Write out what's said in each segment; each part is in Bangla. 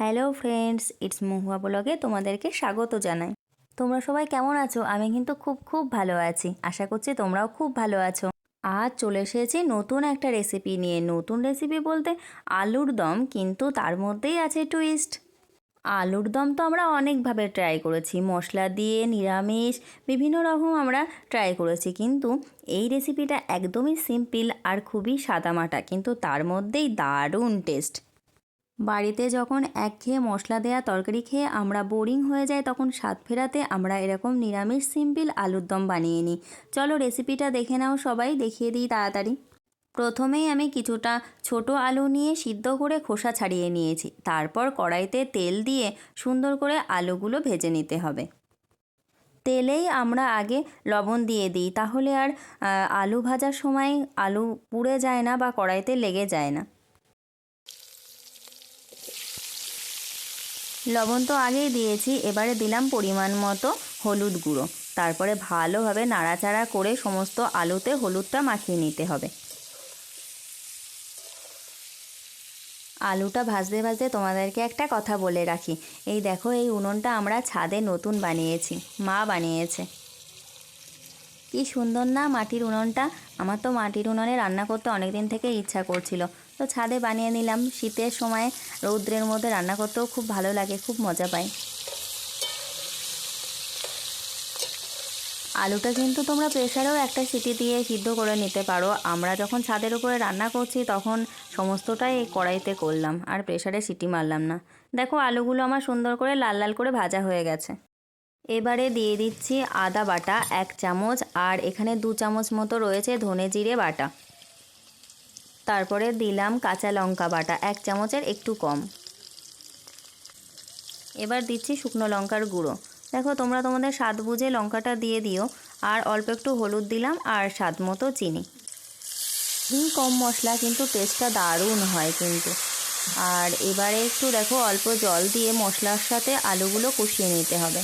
হ্যালো ফ্রেন্ডস, ইটস মহুয়া ব্লগে তোমাদেরকে স্বাগত জানাই। তোমরা সবাই কেমন আছো? আমি কিন্তু খুব ভালো আছি। আশা করছি তোমরাও খুব ভালো আছো। আজ চলে এসেছি নতুন একটা রেসিপি নিয়ে। নতুন রেসিপি বলতে আলুর দম, কিন্তু তার মধ্যেই আছে টুইস্ট। আলুর দম তো আমরা অনেকভাবে ট্রাই করেছি, মশলা দিয়ে, নিরামিষ, বিভিন্ন রকম আমরা ট্রাই করেছি, কিন্তু এই রেসিপিটা একদমই সিম্পল আর খুবই সাদামাটা, কিন্তু তার মধ্যেই দারুণ টেস্ট। বাড়িতে যখন একঘেয়ে মশলা দেওয়া তরকারি খেয়ে আমরা বোরিং হয়ে যাই, তখন স্বাদ ফেরাতে আমরা এরকম নিরামিষ সিম্পল আলুর দম বানিয়ে নিই। চলো রেসিপিটা দেখে নাও, সবাই দেখিয়ে দিই তাড়াতাড়ি। প্রথমেই আমি কিছুটা ছোট আলু নিয়ে সিদ্ধ করে খোসা ছাড়িয়ে নিয়েছি। তারপর কড়াইতে তেল দিয়ে সুন্দর করে আলুগুলো ভেজে নিতে হবে। তেলেই আমরা আগে লবণ দিয়ে দিই, তাহলে আর আলু ভাজার সময় আলু পুড়ে যায় না বা কড়াইতে লেগে যায় না। লবণ তো আগেই দিয়েছি, এবারে দিলাম পরিমাণ মতো হলুদ গুঁড়ো। তারপরে ভালোভাবে নাড়াচাড়া করে সমস্ত আলুতে হলুদটা মাখিয়ে নিতে হবে। আলুটা ভাজতে ভাজতে তোমাদেরকে একটা কথা বলে রাখি। এই দেখো, এই উনুনটা আমরা ছাদে নতুন বানিয়েছি, মা বানিয়েছে। কি সুন্দর না মাটির উনুনটা! আমার তো মাটির উনুনে রান্না করতে অনেক দিন থেকে ইচ্ছা করছিল, তো ছাদে বানিয়ে নিলাম। শীতের সময় রৌদ্রের মধ্যে রান্না করতেও খুব ভালো লাগে, খুব মজা পাই। আলুটা কিন্তু তোমরা প্রেসারেও একটা সিটি দিয়ে সিদ্ধ করে নিতে পারো। আমরা যখন ছাদের উপরে রান্না করছি তখন সমস্তটাই এই কড়াইতে করলাম, আর প্রেসারে সিটি মারলাম না। দেখো, আলুগুলো আমার সুন্দর করে লাল লাল করে ভাজা হয়ে গেছে। এবারে দিয়ে দিচ্ছি আদা বাটা 1 চামচ, আর এখানে 2 চামচ মতো রয়েছে ধনে জিরে বাটা। তারপরে দিলাম কাঁচা লঙ্কা বাটা 1 চামচের একটু কম। এবার দিচ্ছি শুকনো লঙ্কার গুঁড়ো। দেখো, তোমরা তোমাদের স্বাদ বুঝে লঙ্কাটা দিয়ে দিও। আর অল্প একটু হলুদ দিলাম, আর স্বাদ মতো চিনি। কম মশলা, কিন্তু টেস্টটা দারুণ হয় কিন্তু। আর এবারে একটু দেখো অল্প জল দিয়ে মশলার সাথে আলুগুলো কষিয়ে নিতে হবে।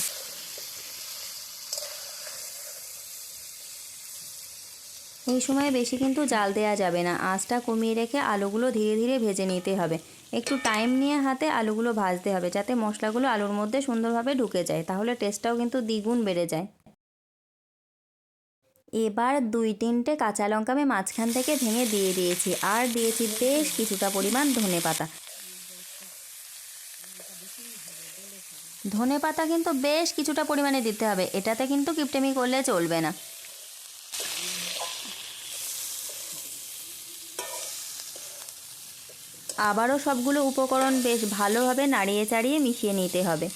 এই সময় বেশি কিন্তু জাল দেওয়া যাবে না, আঁচটা কমিয়ে রেখে আলুগুলো ধীরে ধীরে ভেজে নিতে হবে। একটু টাইম নিয়ে হাতে আলুগুলো ভাজতে হবে, যাতে মশলাগুলো আলুর মধ্যে সুন্দরভাবে ঢুকে যায়, তাহলে টেস্টটাও কিন্তু দ্বিগুণ বেড়ে যায়। এবার 2-3টে কাঁচা লঙ্কা আমি মাঝখান থেকে ভেঙে দিয়ে দিয়েছি, আর দিয়েছি বেশ কিছুটা পরিমাণ ধনেপাতা। ধনেপাতা কিন্তু বেশ কিছুটা পরিমাণে দিতে হবে, এটাতে কিন্তু কিপটেমি করলে চলবে না। আবারও সবগুলো উপকরণ বেশ ভালোভাবে নাড়িয়ে চাড়িয়ে মিশিয়ে নিতে হবে।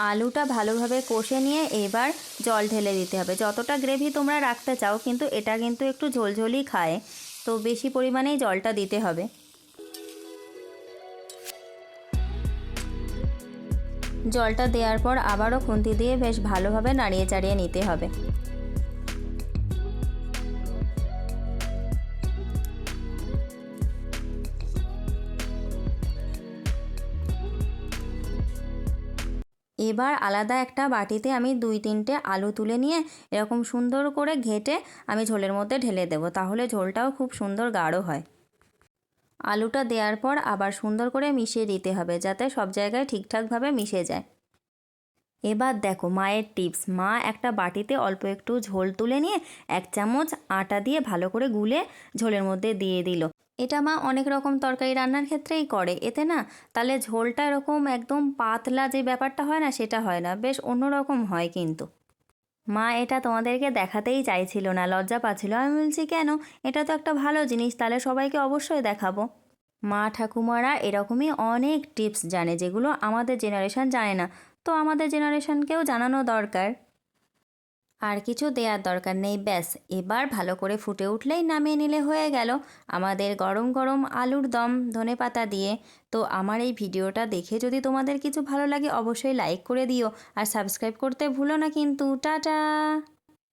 আলুটা ভালোভাবে কষে নিয়ে এবার জল ঢেলে দিতে হবে। যতটা গ্রেভি তোমরা রাখতে চাও, কিন্তু এটা কিন্তু একটু ঝোলঝোলই খায়, তো বেশি পরিমাণেই জলটা দিতে হবে। জলটা দেওয়ার পর আবারও খুন্তি দিয়ে বেশ ভালোভাবে নাড়িয়ে চাড়িয়ে নিতে হবে। এবার আলাদা একটা বাটিতে আমি 2-3টে আলু তুলে নিয়ে এরকম সুন্দর করে ঘেঁটে আমি ঝোলের মধ্যে ঢেলে দেবো, তাহলে ঝোলটাও খুব সুন্দর গাঢ় হয়। আলুটা দেওয়ার পর আবার সুন্দর করে মিশিয়ে দিতে হবে, যাতে সব জায়গায় ঠিকঠাকভাবে মিশে যায়। এবার দেখো মায়ের টিপস। মা একটা বাটিতে অল্প একটু ঝোল তুলে নিয়ে 1 চামচ আটা দিয়ে ভালো করে গুলে ঝোলের মধ্যে দিয়ে দিল। এটা মা অনেক রকম তরকারি রান্নার ক্ষেত্রেই করে, এতে না তাহলে ঝোলটা এরকম একদম পাতলা যে ব্যাপারটা হয় না, সেটা হয় না, বেশ অন্যরকম হয় কিন্তু। মা এটা তোমাদেরকে দেখাতেই চাইছিল না, লজ্জা পাচ্ছিল। আমি বলছি কেন, এটা তো একটা ভালো জিনিস, তাহলে সবাইকে অবশ্যই দেখাবো। মা ঠাকুমারা এরকমই অনেক টিপস জানে, যেগুলো আমাদের জেনারেশন জানে না, তো আমাদের জেনারেশনকেও জানানো দরকার। আর কিছু দেওয়ার দরকার নেই, ব্যাস এবার ভালো করে ফুটে উঠলেই নামিয়ে নিলে হয়ে গেল আমাদের গরম গরম আলুর দম ধনেপাতা দিয়ে। তো আমার এই ভিডিওটা দেখে যদি তোমাদের কিছু ভালো লাগে, অবশ্যই লাইক করে দিও, আর সাবস্ক্রাইব করতে ভুলো না কিন্তু। টাটা।